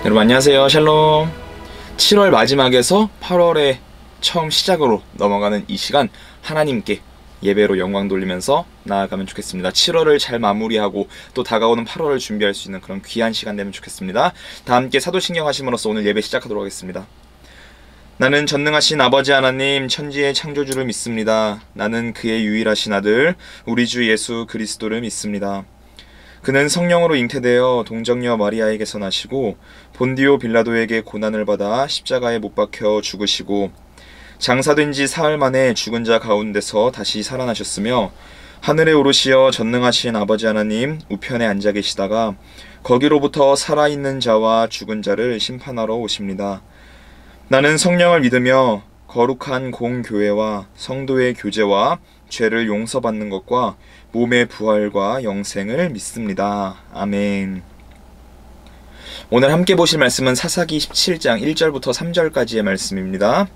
여러분 안녕하세요. 샬롬. 7월 마지막에서 8월의 처음 시작으로 넘어가는 이 시간, 하나님께 예배로 영광 돌리면서 나아가면 좋겠습니다. 7월을 잘 마무리하고 또 다가오는 8월을 준비할 수 있는 그런 귀한 시간 되면 좋겠습니다. 다 함께 사도신경 하심으로써 오늘 예배 시작하도록 하겠습니다. 나는 전능하신 아버지 하나님, 천지의 창조주를 믿습니다. 나는 그의 유일하신 아들 우리 주 예수 그리스도를 믿습니다. 그는 성령으로 잉태되어 동정녀 마리아에게서 나시고 본디오 빌라도에게 고난을 받아 십자가에 못 박혀 죽으시고 장사된 지 사흘 만에 죽은 자 가운데서 다시 살아나셨으며 하늘에 오르시어 전능하신 아버지 하나님 우편에 앉아 계시다가 거기로부터 살아있는 자와 죽은 자를 심판하러 오십니다. 나는 성령을 믿으며 거룩한 공교회와 성도의 교제와 죄를 용서받는 것과 몸의 부활과 영생을 믿습니다. 아멘. 오늘 함께 보실 말씀은 사사기 17장 1절부터 3절까지의 말씀입니다.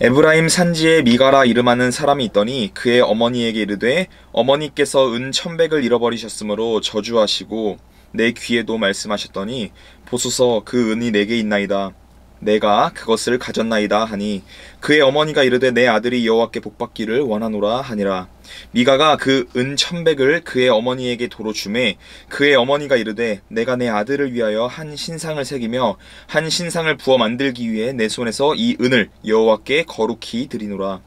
에브라임 산지에 미가라 이름하는 사람이 있더니 그의 어머니에게 이르되 어머니께서 은 1,100을 잃어버리셨으므로 저주하시고 내 귀에도 말씀하셨더니 보소서 그 은이 내게 있나이다. 내가 그것을 가졌나이다 하니 그의 어머니가 이르되 내 아들이 여호와께 복받기를 원하노라 하니라. 미가가 그 은 1,100을 그의 어머니에게 도로 주매 그의 어머니가 이르되 내가 내 아들을 위하여 한 신상을 새기며 한 신상을 부어 만들기 위해 내 손에서 이 은을 여호와께 거룩히 드리노라.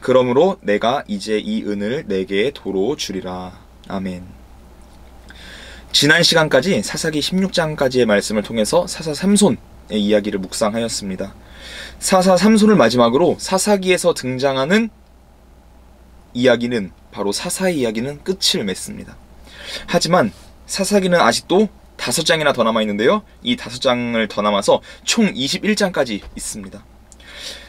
그러므로 내가 이제 이 은을 내게 도로 주리라. 아멘. 지난 시간까지 사사기 16장까지의 말씀을 통해서 사사 삼손 이야기를 묵상하였습니다. 사사 삼손을 마지막으로 사사기에서 등장하는 이야기는 바로 사사의 이야기는 끝을 맺습니다. 하지만 사사기는 아직도 5장이나 더 남아있는데요. 이 5장을 더 남아서 총 21장까지 있습니다.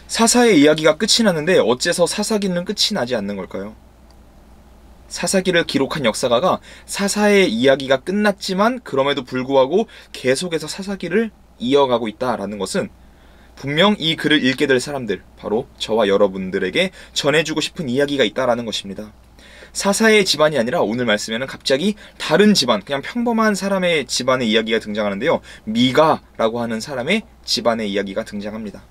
사사의 이야기가 끝이 나는데 어째서 사사기는 끝이 나지 않는 걸까요? 사사기를 기록한 역사가가 사사의 이야기가 끝났지만 그럼에도 불구하고 계속해서 사사기를 이어가고 있다라는 것은 분명 이 글을 읽게 될 사람들, 바로 저와 여러분들에게 전해주고 싶은 이야기가 있다라는 것입니다. 사사의 집안이 아니라 오늘 말씀에는 갑자기 다른 집안, 그냥 평범한 사람의 집안의 이야기가 등장하는데요. 미가라고 하는 사람의 집안의 이야기가 등장합니다.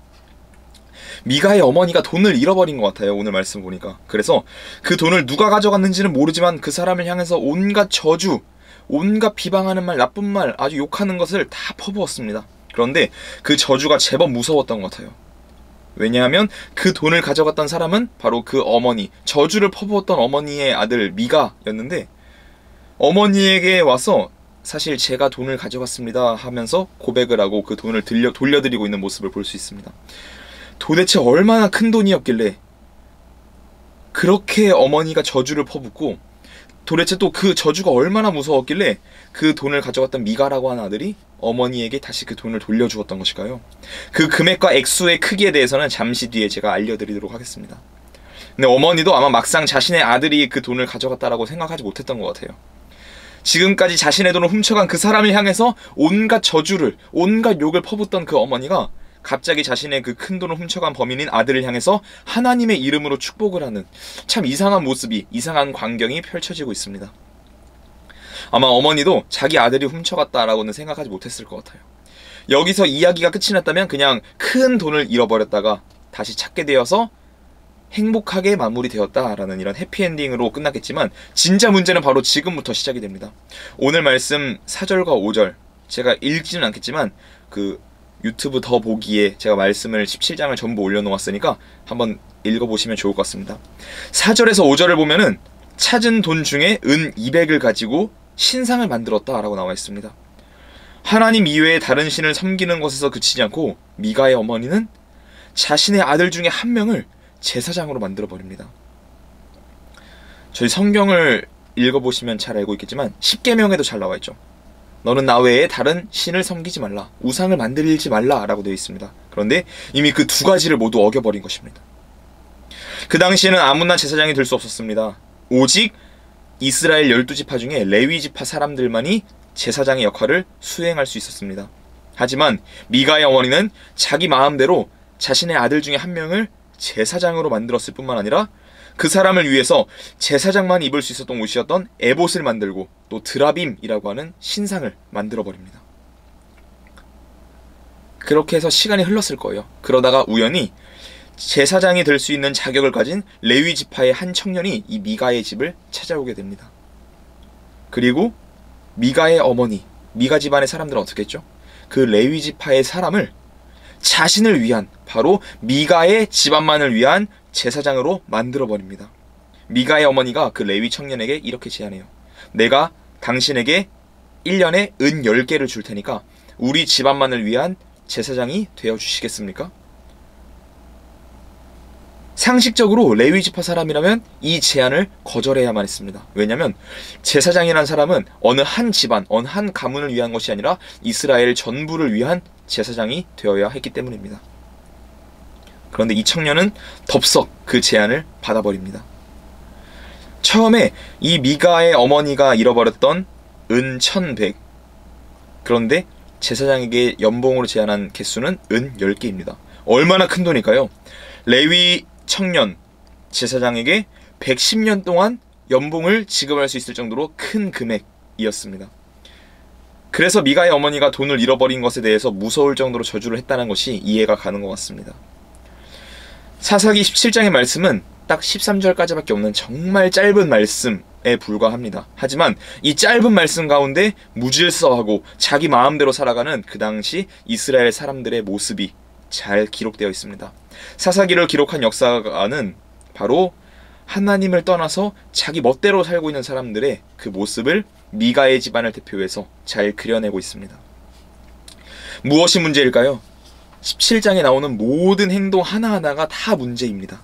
미가의 어머니가 돈을 잃어버린 것 같아요. 오늘 말씀 보니까. 그래서 그 돈을 누가 가져갔는지는 모르지만 그 사람을 향해서 온갖 저주, 온갖 비방하는 말, 나쁜 말, 아주 욕하는 것을 다 퍼부었습니다. 그런데 그 저주가 제법 무서웠던 것 같아요. 왜냐하면 그 돈을 가져갔던 사람은 바로 그 어머니, 저주를 퍼부었던 어머니의 아들 미가였는데 어머니에게 와서 사실 제가 돈을 가져갔습니다 하면서 고백을 하고 그 돈을 돌려드리고 있는 모습을 볼 수 있습니다. 도대체 얼마나 큰 돈이었길래 그렇게 어머니가 저주를 퍼붓고 도대체 또 그 저주가 얼마나 무서웠길래 그 돈을 가져갔던 미가라고 하는 아들이 어머니에게 다시 그 돈을 돌려주었던 것일까요? 그 금액과 액수의 크기에 대해서는 잠시 뒤에 제가 알려드리도록 하겠습니다. 근데 어머니도 아마 막상 자신의 아들이 그 돈을 가져갔다라고 생각하지 못했던 것 같아요. 지금까지 자신의 돈을 훔쳐간 그 사람을 향해서 온갖 저주를, 온갖 욕을 퍼붓던 그 어머니가 갑자기 자신의 그 큰 돈을 훔쳐간 범인인 아들을 향해서 하나님의 이름으로 축복을 하는 참 이상한 모습이, 이상한 광경이 펼쳐지고 있습니다. 아마 어머니도 자기 아들이 훔쳐갔다라고는 생각하지 못했을 것 같아요. 여기서 이야기가 끝이 났다면 그냥 큰 돈을 잃어버렸다가 다시 찾게 되어서 행복하게 마무리되었다라는 이런 해피엔딩으로 끝났겠지만 진짜 문제는 바로 지금부터 시작이 됩니다. 오늘 말씀 4절과 5절 제가 읽지는 않겠지만 그 유튜브 더 보기에 제가 말씀을 17장을 전부 올려놓았으니까 한번 읽어보시면 좋을 것 같습니다. 4절에서 5절을 보면은 찾은 돈 중에 은 200을 가지고 신상을 만들었다라고 나와 있습니다. 하나님 이외에 다른 신을 섬기는 것에서 그치지 않고 미가의 어머니는 자신의 아들 중에 한 명을 제사장으로 만들어 버립니다. 저희 성경을 읽어보시면 잘 알고 있겠지만 십계명에도 잘 나와 있죠. 너는 나 외에 다른 신을 섬기지 말라, 우상을 만들지 말라 라고 되어 있습니다. 그런데 이미 그 두 가지를 모두 어겨버린 것입니다. 그 당시에는 아무나 제사장이 될 수 없었습니다. 오직 이스라엘 12지파 중에 레위지파 사람들만이 제사장의 역할을 수행할 수 있었습니다. 하지만 미가의 어머니는 자기 마음대로 자신의 아들 중에 한 명을 제사장으로 만들었을 뿐만 아니라 그 사람을 위해서 제사장만 입을 수 있었던 옷이었던 에봇을 만들고 또 드라빔이라고 하는 신상을 만들어버립니다. 그렇게 해서 시간이 흘렀을 거예요. 그러다가 우연히 제사장이 될 수 있는 자격을 가진 레위 지파의 한 청년이 이 미가의 집을 찾아오게 됩니다. 그리고 미가의 어머니, 미가 집안의 사람들은 어떻게 했죠? 그 레위 지파의 사람을 자신을 위한, 바로 미가의 집안만을 위한 제사장으로 만들어버립니다. 미가의 어머니가 그 레위 청년에게 이렇게 제안해요. 내가 당신에게 1년에 은 10개를 줄 테니까 우리 집안만을 위한 제사장이 되어주시겠습니까? 상식적으로 레위 지파 사람이라면 이 제안을 거절해야만 했습니다. 왜냐하면 제사장이라는 사람은 어느 한 집안, 어느 한 가문을 위한 것이 아니라 이스라엘 전부를 위한 제사장이 되어야 했기 때문입니다. 그런데 이 청년은 덥석 그 제안을 받아버립니다. 처음에 이 미가의 어머니가 잃어버렸던 은 1100, 그런데 제사장에게 연봉으로 제안한 개수는 은 10개입니다. 얼마나 큰 돈일까요? 레위 청년 제사장에게 110년 동안 연봉을 지급할 수 있을 정도로 큰 금액이었습니다. 그래서 미가의 어머니가 돈을 잃어버린 것에 대해서 무서울 정도로 저주를 했다는 것이 이해가 가는 것 같습니다. 사사기 17장의 말씀은 딱 13절까지밖에 없는 정말 짧은 말씀에 불과합니다. 하지만 이 짧은 말씀 가운데 무질서하고 자기 마음대로 살아가는 그 당시 이스라엘 사람들의 모습이 잘 기록되어 있습니다. 사사기를 기록한 역사가는 바로 하나님을 떠나서 자기 멋대로 살고 있는 사람들의 그 모습을 미가의 집안을 대표해서 잘 그려내고 있습니다. 무엇이 문제일까요? 17장에 나오는 모든 행동 하나하나가 다 문제입니다.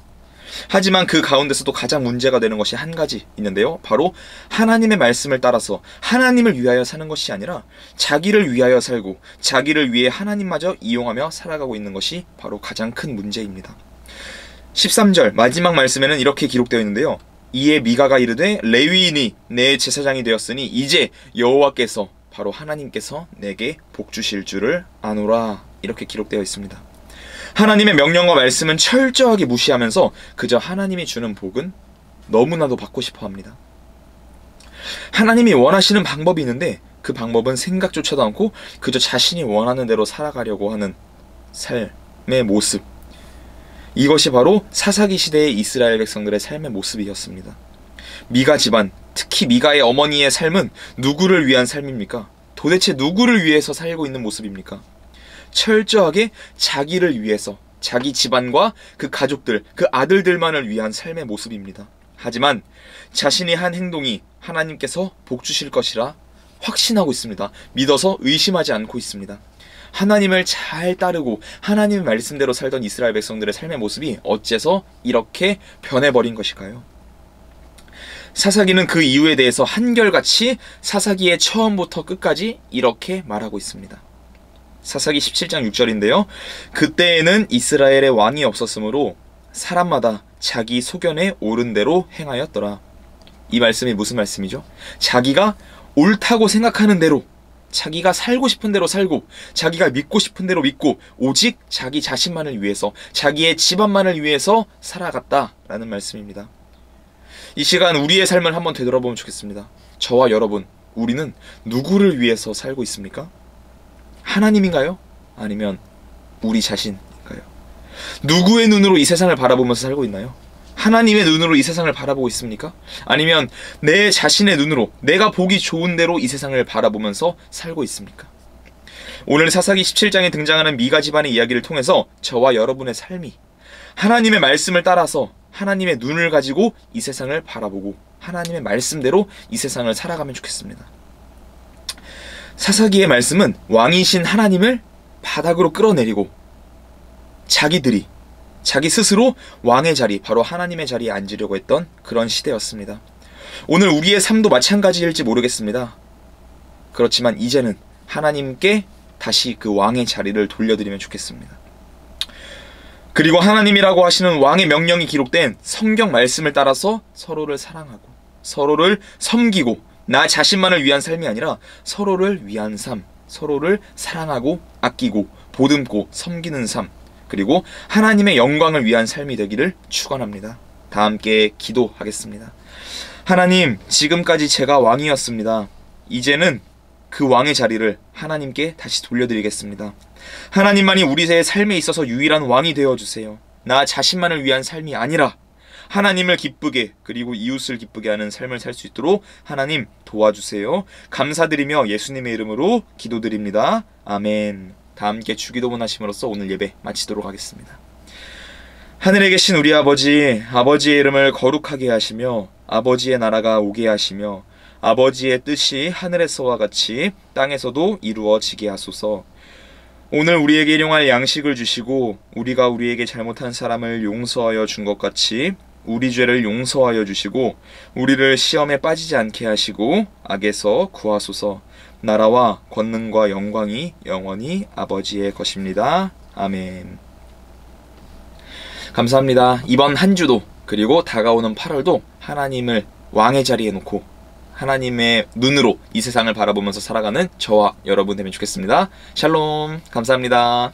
하지만 그 가운데서도 가장 문제가 되는 것이 한 가지 있는데요. 바로 하나님의 말씀을 따라서 하나님을 위하여 사는 것이 아니라 자기를 위하여 살고 자기를 위해 하나님마저 이용하며 살아가고 있는 것이 바로 가장 큰 문제입니다. 13절 마지막 말씀에는 이렇게 기록되어 있는데요. 이에 미가가 이르되 레위인이 내 제사장이 되었으니 이제 여호와께서 바로 하나님께서 내게 복 주실 줄을 아노라, 이렇게 기록되어 있습니다. 하나님의 명령과 말씀은 철저하게 무시하면서 그저 하나님이 주는 복은 너무나도 받고 싶어 합니다. 하나님이 원하시는 방법이 있는데 그 방법은 생각조차도 않고 그저 자신이 원하는 대로 살아가려고 하는 삶의 모습, 이것이 바로 사사기 시대의 이스라엘 백성들의 삶의 모습이었습니다. 미가 집안, 특히 미가의 어머니의 삶은 누구를 위한 삶입니까? 도대체 누구를 위해서 살고 있는 모습입니까? 철저하게 자기를 위해서, 자기 집안과 그 가족들, 그 아들들만을 위한 삶의 모습입니다. 하지만 자신이 한 행동이 하나님께서 복 주실 것이라 확신하고 있습니다. 믿어서 의심하지 않고 있습니다. 하나님을 잘 따르고 하나님의 말씀대로 살던 이스라엘 백성들의 삶의 모습이 어째서 이렇게 변해버린 것일까요? 사사기는 그 이유에 대해서 한결같이 사사기의 처음부터 끝까지 이렇게 말하고 있습니다. 사사기 17장 6절인데요. 그때에는 이스라엘의 왕이 없었으므로 사람마다 자기 소견에 옳은 대로 행하였더라. 이 말씀이 무슨 말씀이죠? 자기가 옳다고 생각하는 대로, 자기가 살고 싶은 대로 살고, 자기가 믿고 싶은 대로 믿고, 오직 자기 자신만을 위해서, 자기의 집안만을 위해서 살아갔다라는 말씀입니다. 이 시간 우리의 삶을 한번 되돌아보면 좋겠습니다. 저와 여러분, 우리는 누구를 위해서 살고 있습니까? 하나님인가요? 아니면 우리 자신인가요? 누구의 눈으로 이 세상을 바라보면서 살고 있나요? 하나님의 눈으로 이 세상을 바라보고 있습니까? 아니면 내 자신의 눈으로 내가 보기 좋은 대로 이 세상을 바라보면서 살고 있습니까? 오늘 사사기 17장에 등장하는 미가 집안의 이야기를 통해서 저와 여러분의 삶이 하나님의 말씀을 따라서 하나님의 눈을 가지고 이 세상을 바라보고 하나님의 말씀대로 이 세상을 살아가면 좋겠습니다. 사사기의 말씀은 왕이신 하나님을 바닥으로 끌어내리고 자기들이 자기 스스로 왕의 자리, 바로 하나님의 자리에 앉으려고 했던 그런 시대였습니다. 오늘 우리의 삶도 마찬가지일지 모르겠습니다. 그렇지만 이제는 하나님께 다시 그 왕의 자리를 돌려드리면 좋겠습니다. 그리고 하나님이라고 하시는 왕의 명령이 기록된 성경 말씀을 따라서 서로를 사랑하고 서로를 섬기고 나 자신만을 위한 삶이 아니라 서로를 위한 삶, 서로를 사랑하고 아끼고 보듬고 섬기는 삶, 그리고 하나님의 영광을 위한 삶이 되기를 축원합니다. 다 함께 기도하겠습니다. 하나님, 지금까지 제가 왕이었습니다. 이제는 그 왕의 자리를 하나님께 다시 돌려드리겠습니다. 하나님만이 우리의 삶에 있어서 유일한 왕이 되어주세요. 나 자신만을 위한 삶이 아니라 하나님을 기쁘게 그리고 이웃을 기쁘게 하는 삶을 살 수 있도록 하나님 도와주세요. 감사드리며 예수님의 이름으로 기도드립니다. 아멘. 다 함께 주기도문 하심으로써 오늘 예배 마치도록 하겠습니다. 하늘에 계신 우리 아버지, 아버지의 이름을 거룩하게 하시며 아버지의 나라가 오게 하시며 아버지의 뜻이 하늘에서와 같이 땅에서도 이루어지게 하소서. 오늘 우리에게 일용할 양식을 주시고 우리가 우리에게 잘못한 사람을 용서하여 준 것 같이 우리 죄를 용서하여 주시고 우리를 시험에 빠지지 않게 하시고 악에서 구하소서. 나라와 권능과 영광이 영원히 아버지의 것입니다. 아멘. 감사합니다. 이번 한 주도 그리고 다가오는 8월도 하나님을 왕의 자리에 놓고 하나님의 눈으로 이 세상을 바라보면서 살아가는 저와 여러분 되면 좋겠습니다. 샬롬. 감사합니다.